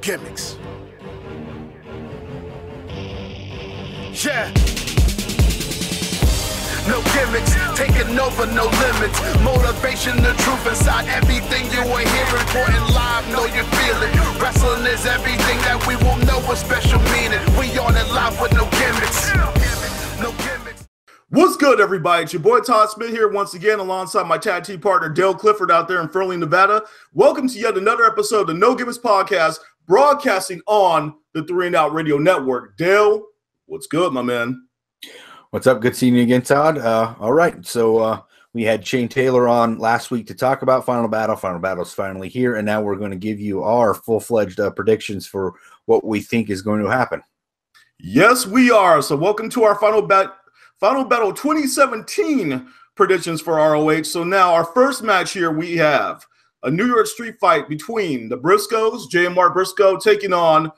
gimmicks. Yeah. No gimmicks, taking over, no limits. Motivation, the truth inside everything you are hearing. Important live, know you feel it. Wrestling is everything that we will know with special meaning. We on it live with no gimmicks. No gimmicks. What's good, everybody? It's your boy Todd Smith here once again alongside my tag team partner Dale Clifford out there in Furley, Nevada. Welcome to yet another episode of the No Gimmicks Podcast, broadcasting on the 3 and Out Radio Network. Dale, what's good, my man? What's up? Good seeing you again, Todd. All right, so we had Shane Taylor on last week to talk about Final Battle. Final Battle's finally here, and now we're going to give you our full-fledged predictions for what we think is going to happen. Yes, we are. So welcome to our Final Battle 2017 predictions for ROH. So now our first match here, we have a New York street fight between the Briscoes, J and Mark Briscoe, taking on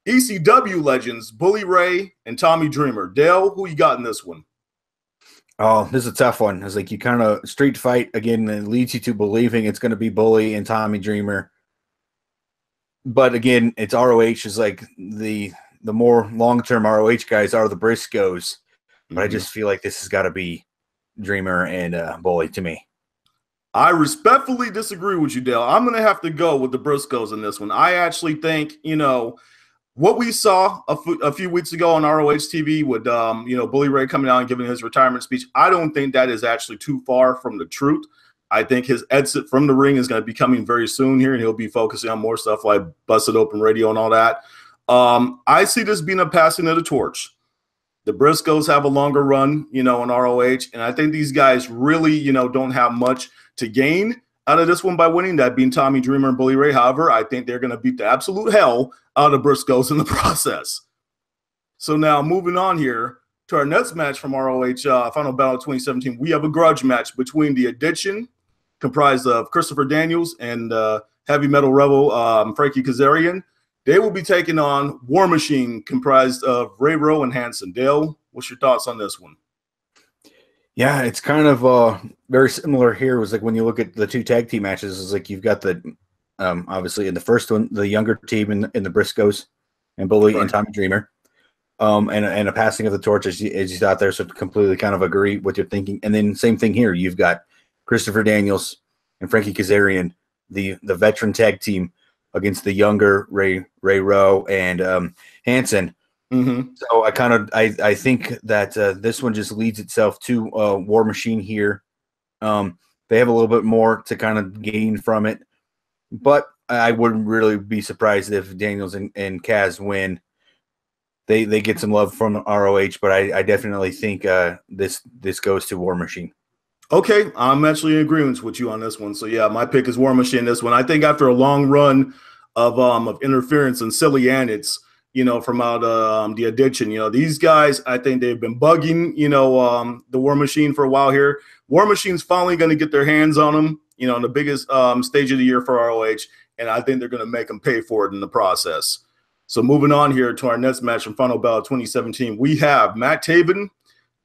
ECW legends Bully Ray and Tommy Dreamer. Dale, who you got in this one? Oh, this is a tough one. It's like you kind of street fight again, and it leads you to believing it's going to be Bully and Tommy Dreamer. But again, it's ROH. Is like the more long-term ROH guys are the Briscoes. But I just feel like this has got to be Dreamer and Bully to me. I respectfully disagree with you, Dale. I'm going to have to go with the Briscoes in this one. I actually think, what we saw a few weeks ago on ROH TV with, Bully Ray coming out and giving his retirement speech, I don't think that is actually too far from the truth. I think his exit from the ring is going to be coming very soon here, and he'll be focusing on more stuff like Busted Open Radio and all that. I see this being a passing of the torch. The Briscoes have a longer run, in ROH, and I think these guys really, don't have much to gain out of this one by winning, that being Tommy Dreamer and Bully Ray. However, I think they're going to beat the absolute hell out of Briscoes in the process. So now moving on here to our next match from ROH Final Battle 2017, we have a grudge match between the Addiction, comprised of Christopher Daniels and Heavy Metal Rebel Frankie Kazarian. They will be taking on War Machine, comprised of Ray Rowe and Hanson. Dale, what's your thoughts on this one? Yeah, it's kind of very similar here. It was like when you look at the two tag team matches, it's like you've got the obviously in the first one, the younger team in the Briscoes and Bully and Tommy Dreamer, and a passing of the torch as you thought there. So completely kind of agree with your thinking. And then same thing here. You've got Christopher Daniels and Frankie Kazarian, the veteran tag team, against the younger Ray Rowe and Hanson. So I think that this one just leads itself to War Machine here. They have a little bit more to kind of gain from it, but I wouldn't really be surprised if Daniels and Kaz win. They get some love from ROH, but I definitely think this goes to War Machine. Okay, I'm actually in agreement with you on this one. So yeah, my pick is War Machine. This one, I think, after a long run of interference and silly antics, from out the Addiction, these guys, I think they've been bugging, the War Machine for a while here. War Machine's finally going to get their hands on them, in the biggest stage of the year for ROH, and I think they're going to make them pay for it in the process. So moving on here to our next match from Final Battle 2017, we have Matt Taven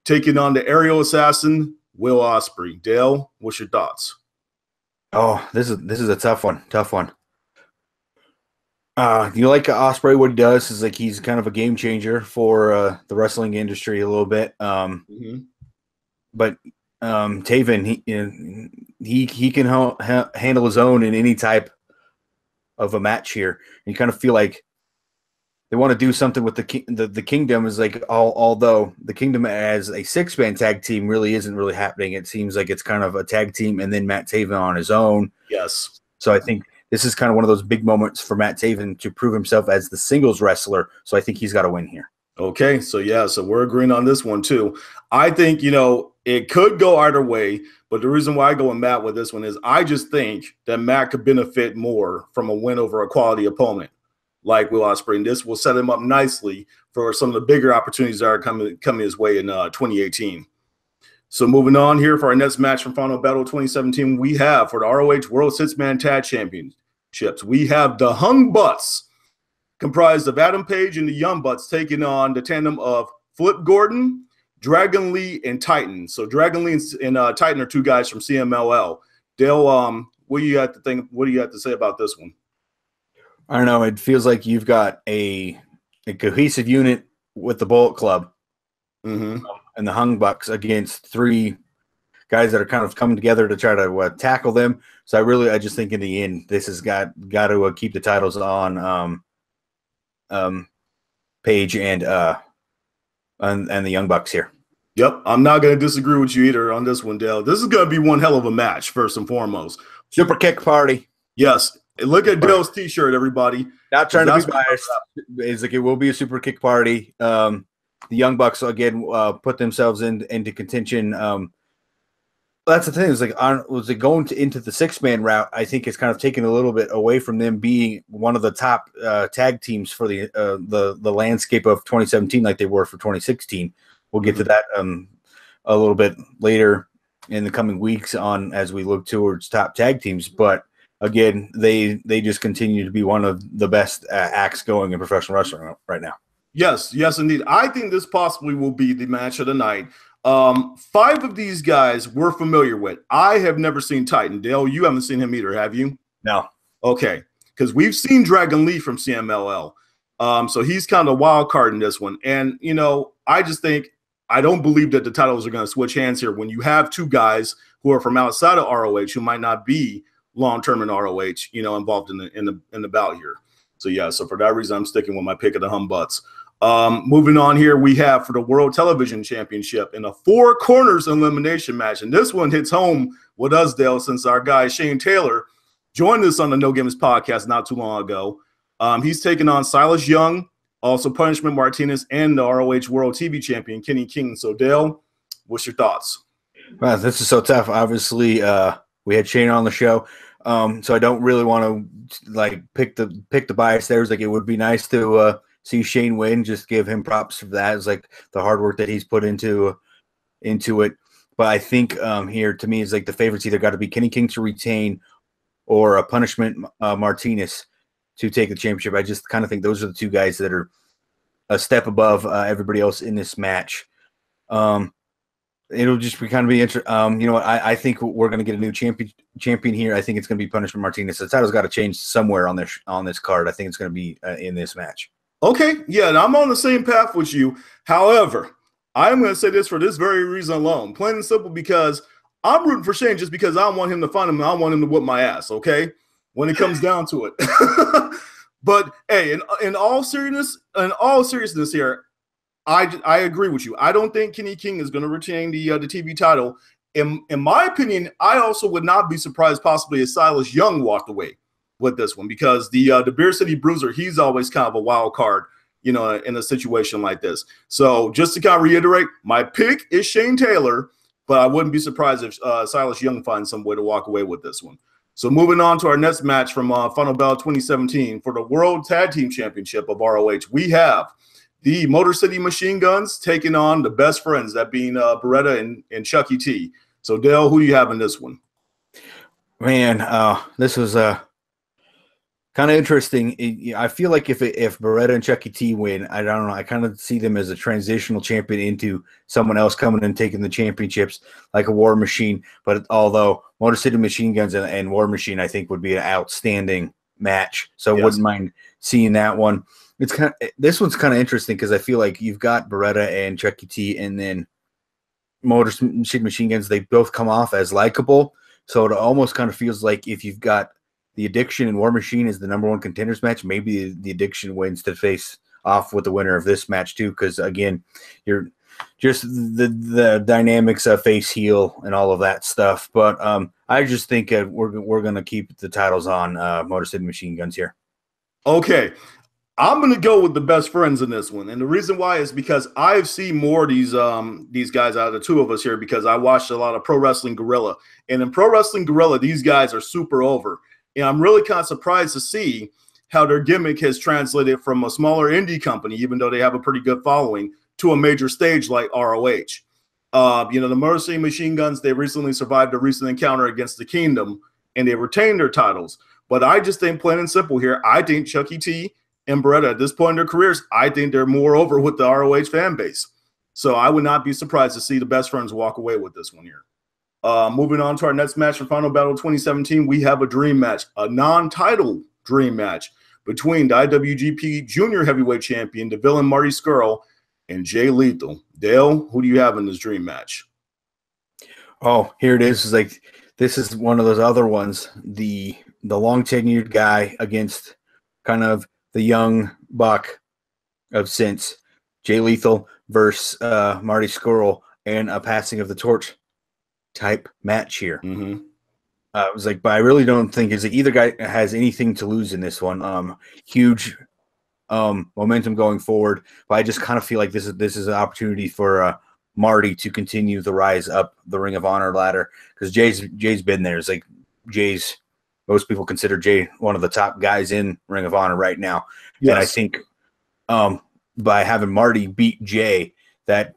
taking on the aerial assassin, Will Ospreay. Dale, what's your thoughts? Oh, this is a tough one. You like Ospreay, what he does is like he's kind of a game changer for the wrestling industry a little bit. But Taven, he can handle his own in any type of a match here. And you kind of feel like they want to do something with the Kingdom. Is like although the Kingdom as a 6-man tag team really isn't really happening. It seems like it's kind of a tag team and then Matt Taven on his own. Yes. So I think this is kind of one of those big moments for Matt Taven to prove himself as the singles wrestler. So I think he's got to win here. Okay, so yeah, so we're agreeing on this one too. I think, it could go either way, but the reason why I go with Matt with this one is I just think that Matt could benefit more from a win over a quality opponent like Will Ospreay. And this will set him up nicely for some of the bigger opportunities that are coming his way in 2018. So moving on here for our next match from Final Battle 2017, we have for the ROH World 6-Man Tag Championships, we have the Hung Butts, comprised of Adam Page and the Young Bucks, taking on the tandem of Flip Gordon, Dragon Lee, and Titan. So Dragon Lee and Titan are two guys from CMLL. Dale, what do you have to say about this one? I don't know. It feels like you've got a cohesive unit with the Bullet Club and the Hung Bucks against three guys that are kind of coming together to try to tackle them. So I just think in the end, this has got to keep the titles on Paige and the Young Bucks here. Yep, I'm not going to disagree with you either on this one, Dale. This is going to be one hell of a match, first and foremost. Super kick party. Yes. Look at Dale's T-shirt, everybody. Not trying to be biased. It's like it will be a super kick party. The Young Bucks, again, put themselves into contention. That's the thing. It's like going into the six-man route, I think it's kind of taken a little bit away from them being one of the top tag teams for the landscape of 2017 like they were for 2016. We'll get to that a little bit later in the coming weeks as we look towards top tag teams. But again, they just continue to be one of the best acts going in professional wrestling right now. Yes, indeed. I think this possibly will be the match of the night. 5 of these guys we're familiar with. I have never seen Titan. Dale, you haven't seen him either, have you? No. Okay, because we've seen Dragon Lee from CMLL. So he's kind of a wild card in this one. And, I just think I don't believe that the titles are going to switch hands here when you have 2 guys who are from outside of ROH who might not be long-term in ROH, involved in the bout here. So, yeah, so for that reason, I'm sticking with my pick of the Humbutts. Moving on here, we have for the World Television Championship in a 4 corners elimination match. And this one hits home with us, Dale, since our guy Shane Taylor joined us on the No Gimmicks podcast not too long ago. He's taking on Silas Young, also Punishment Martinez, and the ROH World TV Champion, Kenny King. So, Dale, what's your thoughts? Wow, this is so tough. Obviously, we had Shane on the show. So I don't really want to pick the bias there. It's like it would be nice to see Shane win, just give him props for that. It's like the hard work that he's put into it. But I think here to me is like the favorites either got to be Kenny King to retain or a Punishment Martinez to take the championship. I just kind of think those are the 2 guys that are a step above everybody else in this match. It'll just be kind of be interesting. You know what? I think we're going to get a new champion here. I think it's going to be Punishment Martinez. The title's got to change somewhere on this card. I think it's going to be in this match. Okay, yeah, and I'm on the same path with you. However, I'm going to say this for this very reason alone, plain and simple, because I'm rooting for Shane just because I want him to find him and I want him to whip my ass, okay, when it comes down to it. But, hey, in all seriousness here, I agree with you. I don't think Kenny King is going to retain the TV title. In my opinion, I also would not be surprised possibly if Silas Young walked away with this one, because the Beer City Bruiser, he's always kind of a wild card, in a situation like this. So just to kind of reiterate, my pick is Shane Taylor, but I wouldn't be surprised if Silas Young finds some way to walk away with this one. So moving on to our next match from Final Battle 2017 for the World Tag Team Championship of ROH, we have the Motor City Machine Guns taking on the Best Friends, that being Beretta and Chuckie T. So Dale, who do you have in this one? Man, this was kind of interesting. I feel like if Beretta and Chuckie T win, I don't know, I kind of see them as a transitional champion into someone else coming and taking the championships like a War Machine. But although Motor City Machine Guns and War Machine, I think would be an outstanding match. So I wouldn't mind seeing that one. This one's kind of interesting because I feel like you've got Beretta and Chuckie T, and then Motor City Machine Guns. They both come off as likable, so it almost kind of feels like if you've got the Addiction and War Machine is the #1 contenders match, maybe the Addiction wins to face off with the winner of this match too. Because again, you're just the dynamics of face heel and all of that stuff. But I just think we're gonna keep the titles on Motor City Machine Guns here. Okay. I'm going to go with the Best Friends in this one. And the reason why is because I've seen more of these guys out of the 2 of us here, because I watched a lot of Pro Wrestling Guerrilla. And in Pro Wrestling Guerrilla, these guys are super over. And I'm really kind of surprised to see how their gimmick has translated from a smaller indie company, even though they have a pretty good following, to a major stage like ROH. The Motor City Machine Guns, they recently survived a recent encounter against the Kingdom, and they retained their titles. But I just think, plain and simple here, I think Chuckie T and Beretta, at this point in their careers, I think they're more over with the ROH fan base. So I would not be surprised to see the Best Friends walk away with this one here. Moving on to our next match for Final Battle 2017, we have a dream match, a non-title dream match between the IWGP Junior Heavyweight Champion, the villain Marty Scurll, and Jay Lethal. Dale, who do you have in this dream match? Oh, here it is. It's like, this is one of those other ones. The long tenured guy against kind of the young buck of since. Jay Lethal versus Marty Scurll, and a passing of the torch type match here. Mm-hmm. It was like, but I really don't think is like either guy has anything to lose in this one. Huge momentum going forward, but I just kind of feel like this is an opportunity for Marty to continue the rise up the Ring of Honor ladder, because Jay's been there. It's like most people consider Jay one of the top guys in Ring of Honor right now. Yes. And I think by having Marty beat Jay, that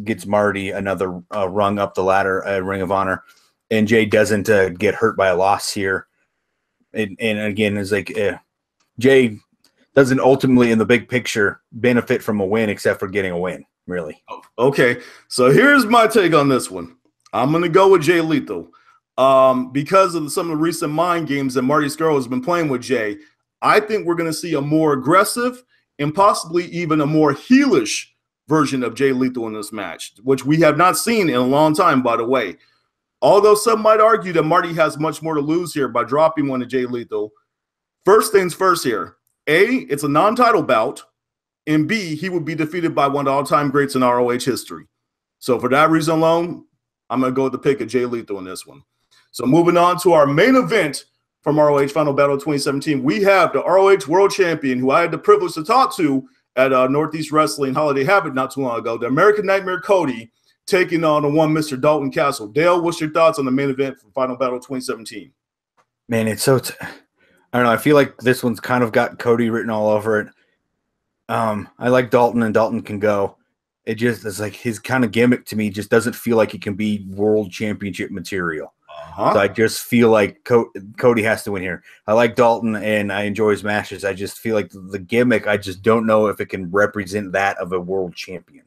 gets Marty another rung up the ladder at Ring of Honor, and Jay doesn't get hurt by a loss here. And again, it's like Jay doesn't ultimately, in the big picture, benefit from a win except for getting a win, really. Okay, so here's my take on this one. I'm going to go with Jay Lethal. Because of some of the recent mind games that Marty Scurll has been playing with Jay, I think we're going to see a more aggressive and possibly even a more heelish version of Jay Lethal in this match, which we have not seen in a long time, by the way. Although some might argue that Marty has much more to lose here by dropping one to Jay Lethal. First things first here. A, it's a non-title bout, and B, he would be defeated by one of the all-time greats in ROH history. So for that reason alone, I'm going to go with the pick of Jay Lethal in this one. So moving on to our main event from ROH Final Battle 2017, we have the ROH World Champion, who I had the privilege to talk to at Northeast Wrestling Holiday Habit not too long ago, the American Nightmare CODY, taking on the one Mr. Dalton Castle. Dale, what's your thoughts on the main event from Final Battle 2017? Man, it's so I don't know. I feel like this one's kind of got CODY written all over it. I like Dalton, and Dalton can go. It just is like his kind of gimmick to me just doesn't feel like it can be world championship material. So I just feel like CODY has to win here. I like Dalton, and I enjoy his matches. I just feel like the gimmick, I just don't know if it can represent that of a world champion.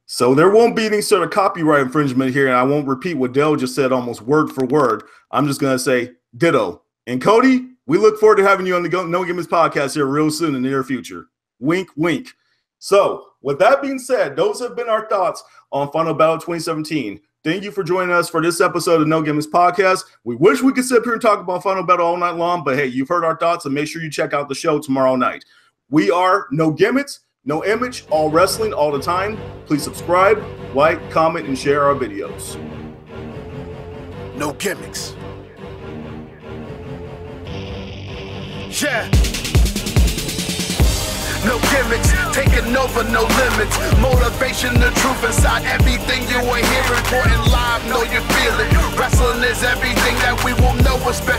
So there won't be any sort of copyright infringement here, and I won't repeat what Dale just said almost word for word. I'm just going to say ditto. And CODY, we look forward to having you on the No Gimmicks podcast here real soon in the near future. Wink, wink. So with that being said, those have been our thoughts on Final Battle 2017. Thank you for joining us for this episode of No Gimmicks podcast. We wish we could sit up here and talk about Final Battle all night long, but hey, you've heard our thoughts, and make sure you check out the show tomorrow night. We are No Gimmicks, No Image, all wrestling, all the time. Please subscribe, like, comment, and share our videos. No gimmicks. Yeah. No gimmicks, taking over, no limits. Motivation, the truth inside everything you are hearing. Important live, know you feel it. Wrestling is everything that we will know, especially.